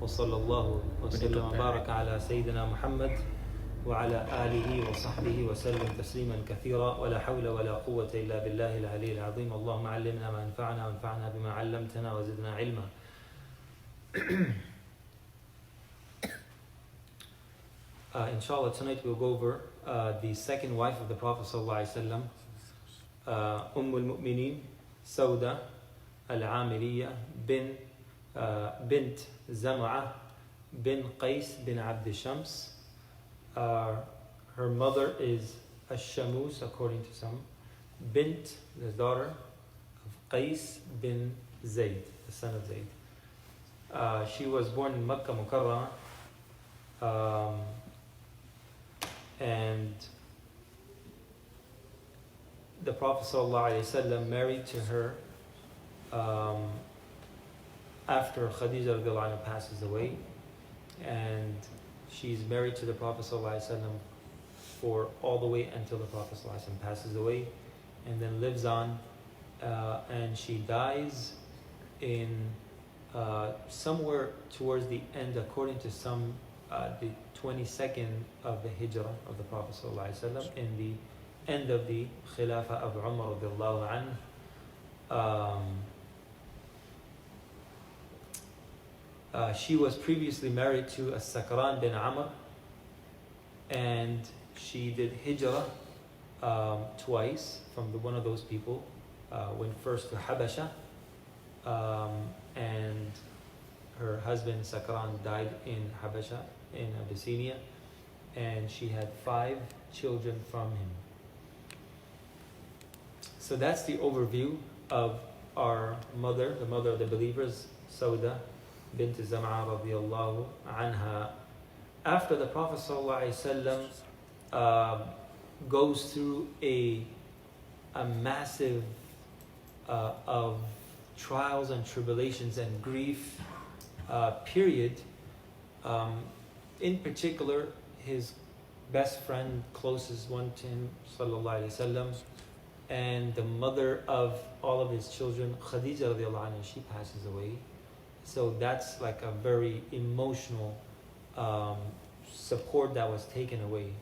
وصلى الله وسلم وبارك على سيدنا محمد وعلى آله وصحبه وسلم تسليما كثيرا ولا حول ولا قوة إلا بالله العلي العظيم. اللهم علمنا ما ينفعنا وانفعنا بما علمتنا وزدنا علما. Inshallah, tonight we'll go over the second wife of the Prophet ﷺ, al-Mu'mineen, Sauda al-Amiriyya bint Zam'ah bin Qais bin Abd Shams. Her mother is Ash-Shamus, according to some, bint, the daughter of Qais bin Zayd, the son of Zayd. She was born in Makkah Mukarramah, and the Prophet ﷺ married to her after Khadija radiallahu anha passes away, and she's married to the Prophet ﷺ for all the way until the Prophet ﷺ passes away, and then lives on, and she dies in somewhere towards the end, according to some, the 22nd of the Hijrah of the Prophet ﷺ, in the end of the Khilafah of Umar radiallahu anhu. She was previously married to As-Sakran bin Amr, and she did Hijrah twice from one of those people. Went first to Habasha, and her husband Sakran died in Habasha, in Abyssinia, and she had 5 children from him. So that's the overview of our mother, the mother of the believers, Sauda bint Zam'ah radiallahu anha. After the Prophet ﷺ goes through a massive of trials and tribulations and grief period, in particular his best friend, closest one to him, sallallahu alaihi wasallam, and the mother of all of his children, Khadija radiallahu anha, she passes away. So that's like a very emotional support that was taken away,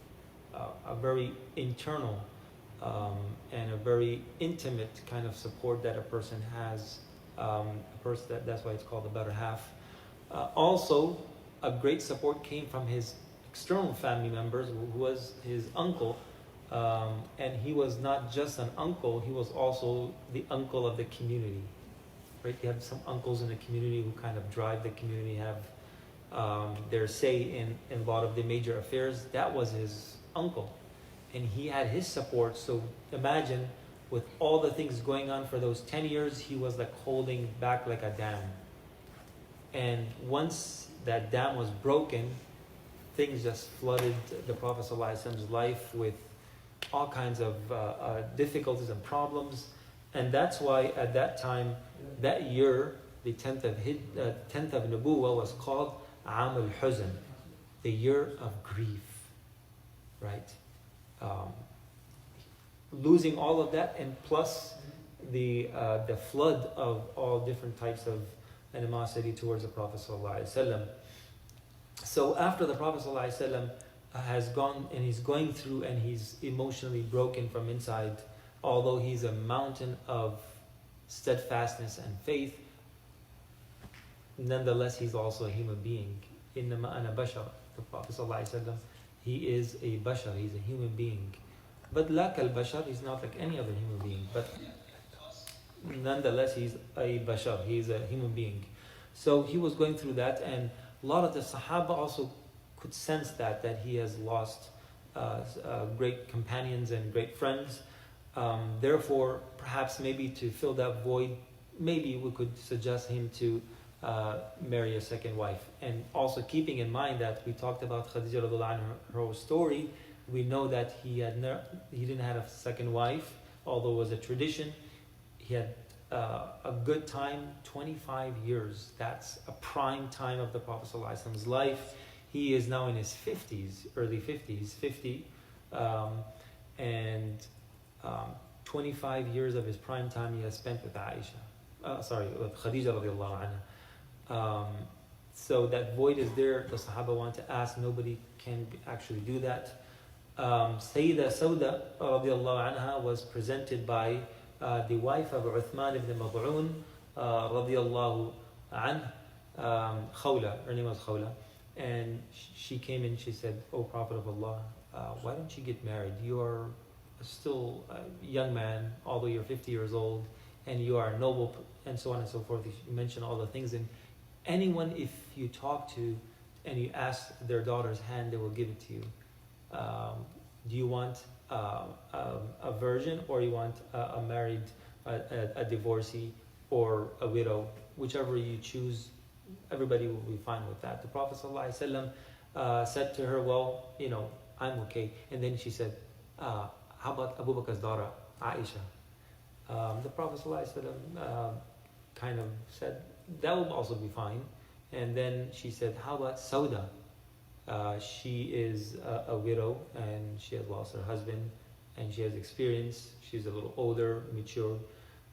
a very internal and a very intimate kind of support that a person has. That's why it's called the better half. Also, a great support came from his external family members, who was his uncle, and he was not just an uncle, he was also the uncle of the community. Right? You have some uncles in the community who kind of drive the community, have their say in a lot of the major affairs. That was his uncle, and he had his support. So imagine, with all the things going on for those 10 years, he was like holding back like a dam. And once that dam was broken, things just flooded the Prophet ﷺ's life with all kinds of difficulties and problems. And that's why at that time, that year, the 10th of Nubuwwah was called Aam al-Huzn, the year of grief, right? Losing all of that, and plus the flood of all different types of animosity towards the Prophet ﷺ. So after the Prophet ﷺ has gone, and he's going through, and he's emotionally broken from inside, although he's a mountain of steadfastness and faith, nonetheless he's also a human being. Innama ana bashar. The Prophet ﷺ, he is a bashar, he's a human being. But la kal bashar, he's not like any other human being. But nonetheless, he's a bashar, he's a human being. So he was going through that, and a lot of the Sahaba also could sense that he has lost great companions and great friends. Therefore, perhaps maybe to fill that void, maybe we could suggest him to marry a second wife. And also keeping in mind that we talked about Khadija radiallahu anha, her whole story, we know that he didn't have a second wife, although it was a tradition. He had a good time, 25 years. That's a prime time of the Prophet ﷺ's life. He is now in his 50s, early 50s, 50, and 25 years of his prime time he has spent with with Khadija radiallahu anha. So that void is there. The Sahaba want to ask. Nobody can actually do that. Sayyida Sauda radiallahu anha was presented by the wife of Uthman ibn Mad'un radiallahu anh, Khawla. Her name was Khawla. And she came in, she said, "O Prophet of Allah, why don't you get married? You are still a young man, although you're 50 years old, and you are noble," and so on and so forth. You mention all the things. And anyone, if you talk to and you ask their daughter's hand, they will give it to you. Do you want a virgin, or you want a married, a divorcee, or a widow? Whichever you choose, everybody will be fine with that. The Prophet ﷺ said to her, "Well, I'm okay." And then she said, "How about Abu Bakr's daughter, Aisha?" The Prophet ﷺ kind of said, "That will also be fine." And then she said, "How about Sauda? She is a widow, and she has lost her husband, and she has experience. She's a little older, mature."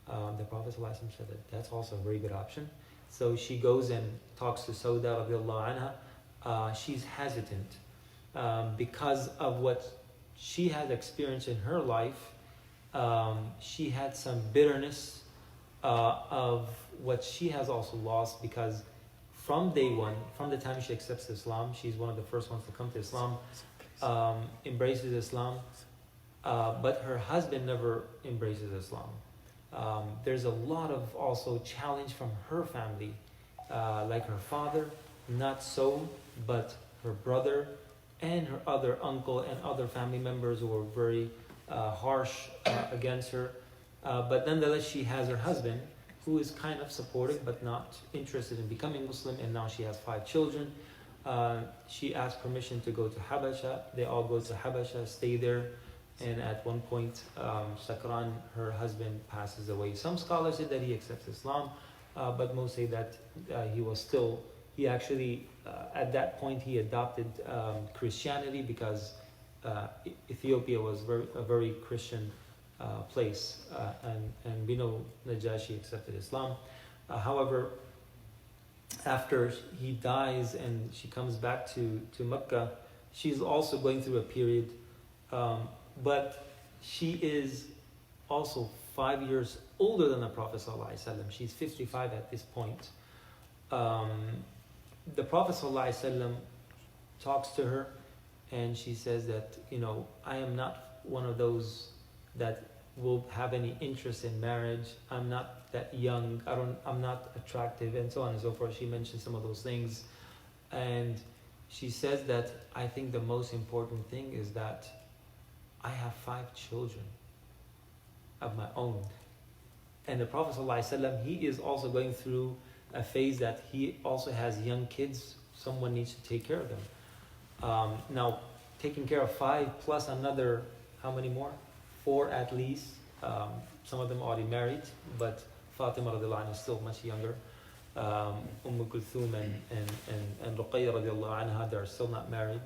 The Prophet ﷺ said that that's also a very good option. So she goes and talks to Sauda radiallahu anha. She's hesitant because of what she had experienced in her life. She had some bitterness of what she has also lost, because from day one, from the time she accepts Islam, she's one of the first ones to come to Islam, embraces Islam, but her husband never embraces Islam. There's a lot of also challenge from her family, like her father, not so, but her brother and her other uncle and other family members who were very harsh against her. But nonetheless, she has her husband, who is kind of supportive but not interested in becoming Muslim, and now she has 5 children. She asked permission to go to Habasha. They all go to Habasha, stay there, and at one point, Sakran, her husband, passes away. Some scholars say that he accepts Islam, but most say that he actually, at that point, he adopted Christianity, because Ethiopia was a very Christian place, and we know Najashi accepted Islam. However, after he dies and she comes back to Mecca, she's also going through a period, but she is also 5 years older than the Prophet ﷺ. She's 55 at this point. The Prophet ﷺ talks to her, and she says that, I am not one of those that will have any interest in marriage. I'm not that young. I'm not attractive, and so on and so forth. She mentioned some of those things. And she says that, I think the most important thing is that I have 5 children of my own. And the Prophet ﷺ, he is also going through a phase that he also has young kids. Someone needs to take care of them. Now, taking care of 5 plus another, how many more? 4 at least. Some of them already married, but Fatima radiallahu anha is still much younger. Kulthum and Ruqayya radiallahu anha, they are still not married.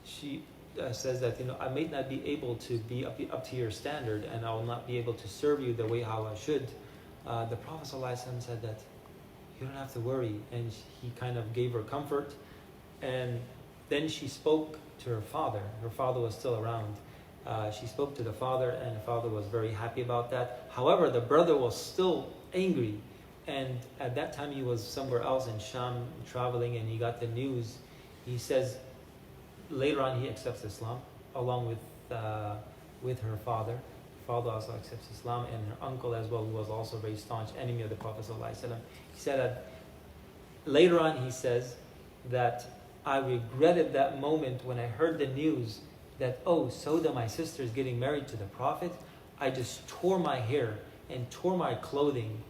She says that, I may not be able to be up to your standard, and I will not be able to serve you the way how I should. The Prophet ﷺ said that you don't have to worry, and he kind of gave her comfort. And then she spoke to her father. Her father was still around. She spoke to the father, and the father was very happy about that. However, the brother was still angry, and at that time he was somewhere else in Sham traveling, and he got the news. He says later on he accepts Islam along with her father. Father also accepts Islam, and her uncle as well, who was also a very staunch enemy of the Prophet ﷺ. He said that later on, he says that I regretted that moment when I heard the news that, Sauda, my sister, is getting married to the Prophet. I just tore my hair and tore my clothing.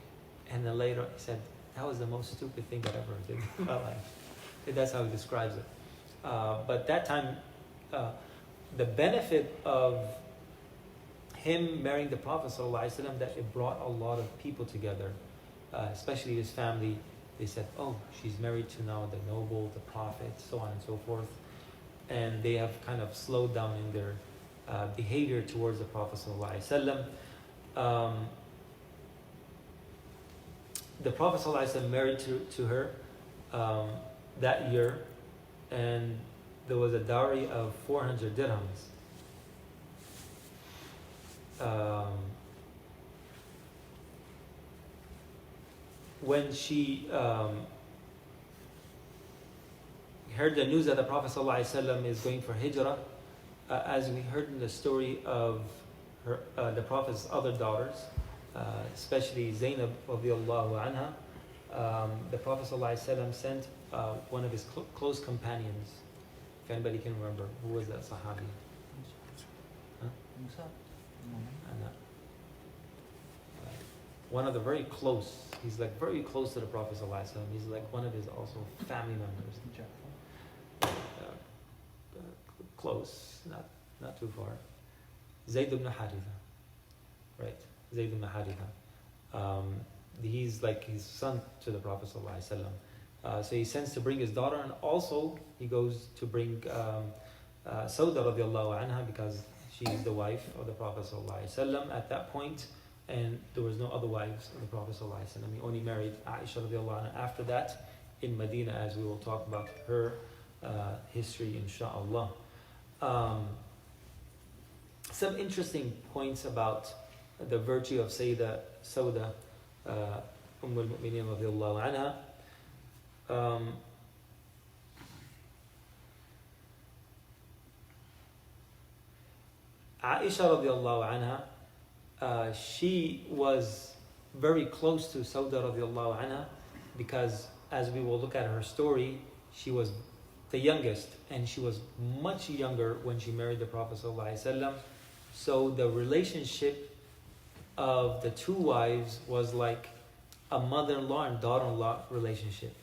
And then later he said, that was the most stupid thing that I ever did in my life. And that's how he describes it. But that time, the benefit of him marrying the Prophet ﷺ, that it brought a lot of people together, especially his family. They said, she's married to now the noble, the Prophet, so on and so forth. And they have kind of slowed down in their behavior towards the Prophet ﷺ. the Prophet ﷺ married to her that year, and there was a dowry of 400 dirhams. When she heard the news that the Prophet ﷺ is going for hijrah, as we heard in the story of her, the Prophet's other daughters, especially Zainab radiallahu anha, the Prophet ﷺ sent one of his close companions. If anybody can remember, who was that Sahabi? Huh? One of the very close, he's like very close to the Prophet ﷺ. He's like one of his also family members. Close, not too far. Zayd ibn Haritha, right? Zayd ibn Haritha. He's like his son to the Prophet ﷺ. So he sends to bring his daughter, and also he goes to bring Sauda radiallahu anha, because she's the wife of the Prophet ﷺ at that point, and there was no other wives of the Prophet ﷺ. He only married Aisha radiallahu anha after that in Medina, as we will talk about her history insha'Allah. Some interesting points about the virtue of Sayyidah Sauda al-Mu'mineen radiallahu anha. Aisha radiallahu anha, she was very close to Sauda radiallahu anha, because as we will look at her story, she was the youngest, and she was much younger when she married the Prophet ﷺ. So the relationship of the two wives was like a mother-in-law and daughter-in-law relationship.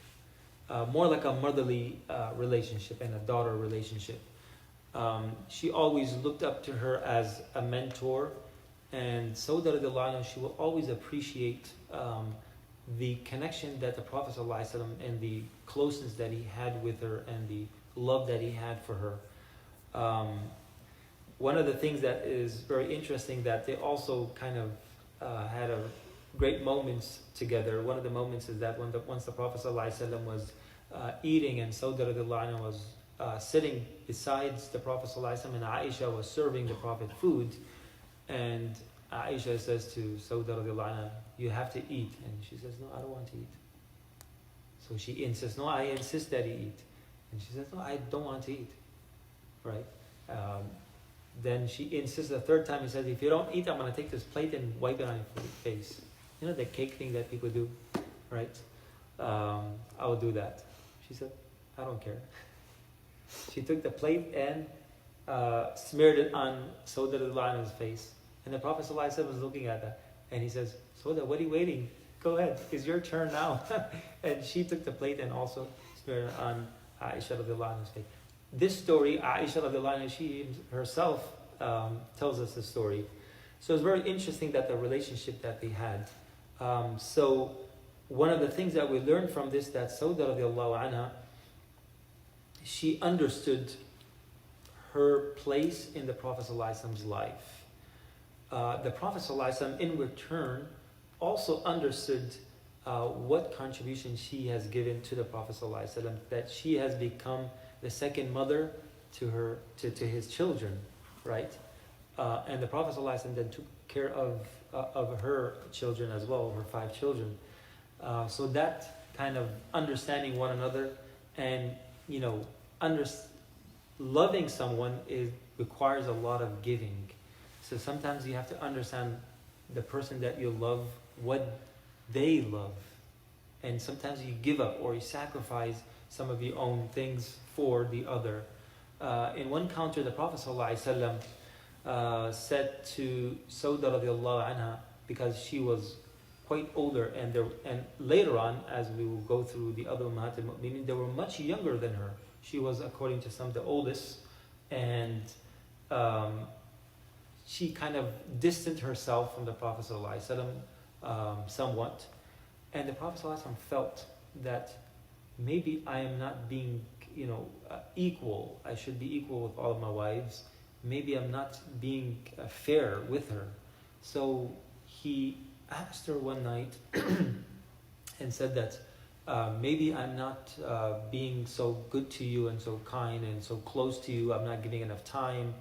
More like a motherly relationship and a daughter relationship. She always looked up to her as a mentor, and Sauda radiallahu anha, she will always appreciate the connection that the Prophet ﷺ and the closeness that he had with her and the love that he had for her. One of the things that is very interesting, that they also kind of had a great moments together. One of the moments is that once the Prophet ﷺ was eating, and Sauda radiallahu anha was sitting besides the Prophet ﷺ, and Aisha was serving the Prophet food, and Aisha says to Sauda radiallahu anha, "You have to eat." And she says, "No, I don't want to eat." So she insists, "No, I insist that he eat." And she says, "No, I don't want to eat." Right? Then she insists a third time. He says, "If you don't eat, I'm going to take this plate and wipe it on your face." You know the cake thing that people do, right? I will do that. She said, "I don't care." She took the plate and smeared it on Sauda radiallahu anha's face. And the Prophet ﷺ was looking at that, and he says, "Sauda, what are you waiting? Go ahead, it's your turn now." And she took the plate and also smeared it on Aisha radiallahu anha's face. This story, Aisha radiallahu anha, she herself tells us the story. So it's very interesting that the relationship that they had. So one of the things that we learn from this, that Sauda radiallahu anha, she understood her place in the Prophet ﷺ's life. The Prophet ﷺ in return also understood what contribution she has given to the Prophet ﷺ, that she has become the second mother to his children, right? And the Prophet ﷺ then took care of her children as well, her 5 children. So that kind of understanding one another, and loving someone requires a lot of giving. So sometimes you have to understand the person that you love, what they love, and sometimes you give up or you sacrifice some of your own things for the other. In one counter, the Prophet ﷺ said to Sauda radiallahu anha, because she was quite older, and later on, as we will go through the other Ummahat al-Mu'mineen, they were much younger than her. She was, according to some, the oldest, and she kind of distanced herself from the Prophet ﷺ somewhat. And the Prophet ﷺ felt that maybe I am not being, equal. I should be equal with all of my wives. Maybe I'm not being fair with her. So he asked her one night, and said that maybe I'm not being so good to you and so kind and so close to you. I'm not giving enough time,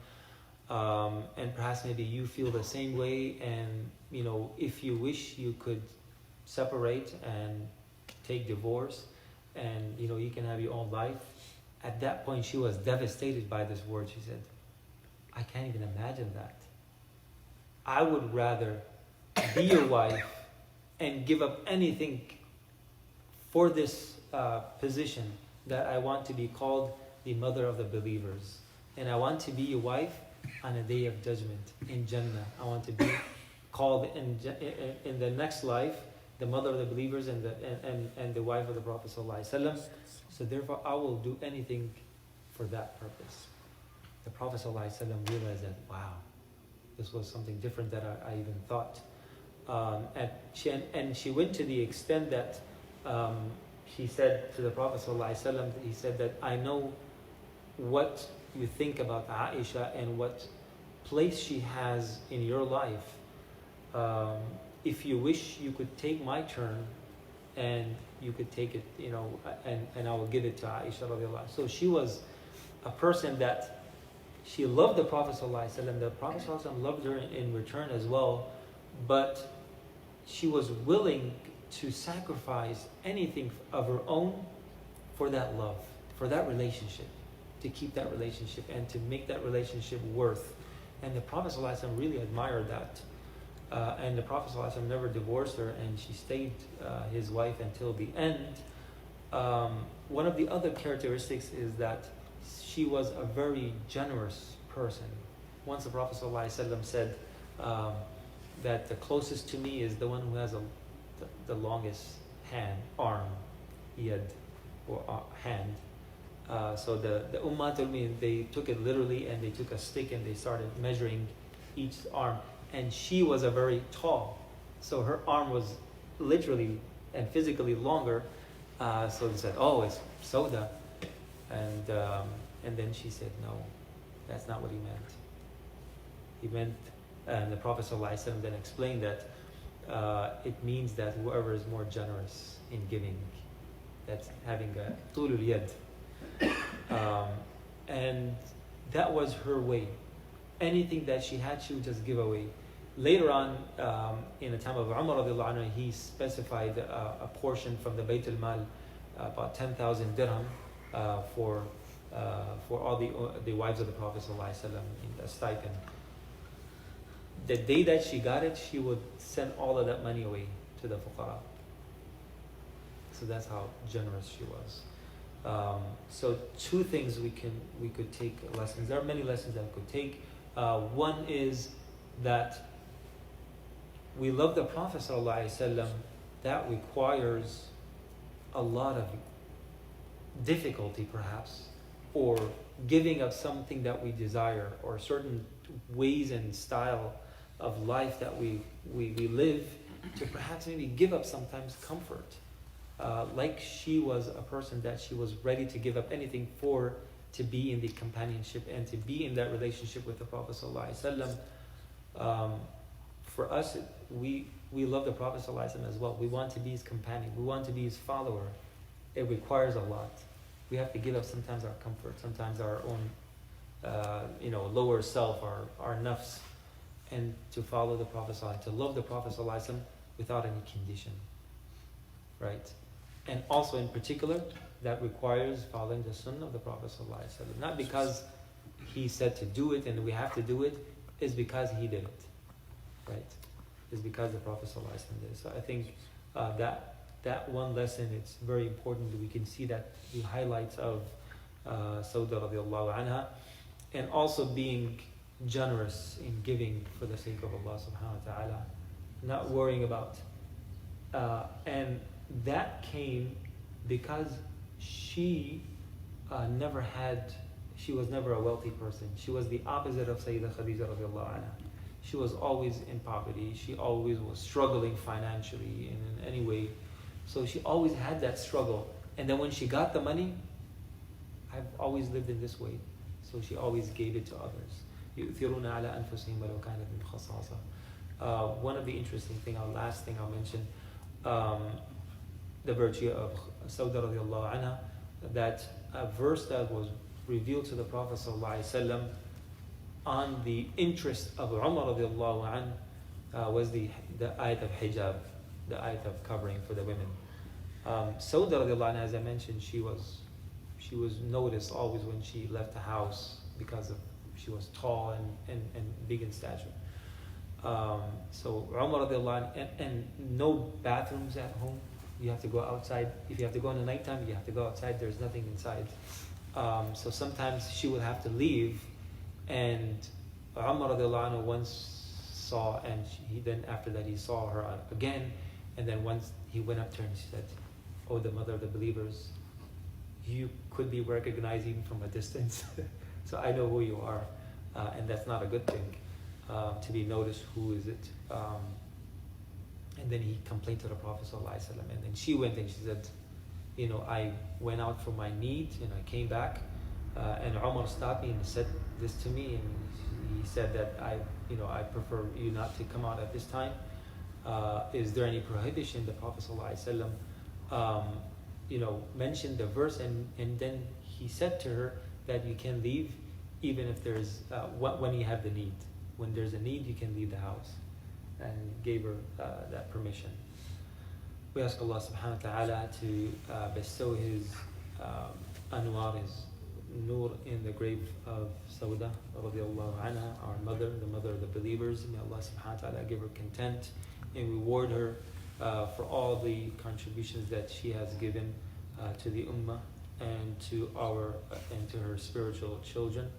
and perhaps maybe you feel the same way. And if you wish, you could separate and take divorce, and you can have your own life. At that point, she was devastated by this word. She said, I can't even imagine that. I would rather be your wife and give up anything for this position, that I want to be called the mother of the believers. And I want to be your wife on a day of judgment in Jannah. I want to be called in the next life the mother of the believers and the wife of the Prophet ﷺ. So therefore, I will do anything for that purpose. The Prophet ﷺ realized that, wow, this was something different that I even thought. And she went to the extent that she said to the Prophet ﷺ, he said that, I know what you think about Aisha and what place she has in your life. If you wish, you could take my turn and you could take it, and I will give it to Aisha radiallahu anha. So she was a person that she loved the Prophet ﷺ. The Prophet ﷺ loved her in return as well, but she was willing to sacrifice anything of her own for that love, for that relationship, to keep that relationship and to make that relationship worth. And the Prophet ﷺ really admired that. And the Prophet ﷺ never divorced her, and she stayed his wife until the end. One of the other characteristics is that she was a very generous person. Once the Prophet ﷺ said that the closest to me is the one who has the longest arm, yad, or hand. So the Ummah told me they took it literally, and they took a stick and they started measuring each arm. And she was a very tall, so her arm was literally and physically longer. So they said, "Oh, it's Sauda," and then she said, "No, that's not what he meant. He meant," and the Prophet ﷺ then explained that it means that whoever is more generous in giving, that's having a tulul yad, and that was her way. Anything that she had, she would just give away. Later on, in the time of Umar radiallahu anhu, he specified a portion from the Bayt al-Mal, about 10,000 dirham, for all the wives of the Prophet ﷺ in a stipend. The day that she got it, she would send all of that money away to the fuqara. So that's how generous she was. So two things we could take lessons. There are many lessons that we could take. One is that we love the Prophet ﷺ. That requires a lot of difficulty, perhaps, or giving up something that we desire, or certain ways and style of life that we live, to perhaps maybe give up sometimes comfort. Like she was a person that she was ready to give up anything to be in the companionship and to be in that relationship with the Prophet ﷺ. For us, we love the Prophet ﷺ as well. We want to be his companion. We want to be his follower. It requires a lot. We have to give up sometimes our comfort, sometimes our own, lower self, our nafs, and to follow the Prophet ﷺ, to love the Prophet ﷺ without any condition, right? And also, in particular, that requires following the sunnah of the Prophet ﷺ. Not because he said to do it and we have to do it, it's because he did it, right? It's because the Prophet ﷺ did it. So I think that one lesson, it's very important that we can see that the highlights of Sauda radiallahu anha, and also being generous in giving for the sake of Allah subhanahu wa ta'ala, not worrying about, and that came because she was never a wealthy person. She was the opposite of Sayyidah Khadija radiallahu anha. She was always in poverty. She always was struggling financially in any way. So she always had that struggle. And then when she got the money, I've always lived in this way. So she always gave it to others. يُؤْثِرُونَ عَلَىٰ أَنفُسِهِمْ وَلَوْ كَانَ بِهِمْ خَصَاصَةٌ. One of the interesting things, last thing I'll mention, the virtue of Sauda radiallahu anha, that a verse that was revealed to the Prophet ﷺ on the interest of Umar radiallahu anhu was the ayat of hijab, the ayat of covering for the women. Sauda radiallahu anha, as I mentioned, she was noticed always when she left the house because of she was tall and big in stature. So Umar radiallahu anhu, and no bathrooms at home. You have to go outside. If you have to go in the nighttime, you have to go outside. There's nothing inside. So sometimes she would have to leave, and Umar radiallahu anhu once saw, and then after that he saw her again, and then once he went up to her and she said, "Oh, the mother of the believers, you could be recognized even from a distance, so I know who you are," and that's not a good thing, to be noticed. Who is it? And then he complained to the Prophet ﷺ, and then she went and she said, I went out for my need and I came back, and Umar stopped me and said this to me, and he said that I prefer you not to come out at this time. Is there any prohibition? The Prophet ﷺ, mentioned the verse, and then he said to her that you can leave even if there's when you have the need. When there's a need, you can leave the house, and gave her that permission. We ask Allah subhanahu wa ta'ala to bestow His anwar, His nur in the grave of Sauda radiallahu anha, our mother, the mother of the believers. May Allah subhanahu wa ta'ala give her content and reward her for all the contributions that she has given to the ummah and to her spiritual children.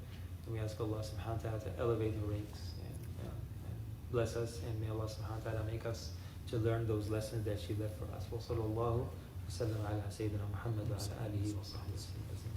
And we ask Allah subhanahu wa ta'ala to elevate her ranks and bless us, and may Allah subhanahu wa ta'ala make us to learn those lessons that she left for us. Wa sallallahu wa sallam ala Sayyidina Muhammad wa ala alihi wa sahbihi wa sallam.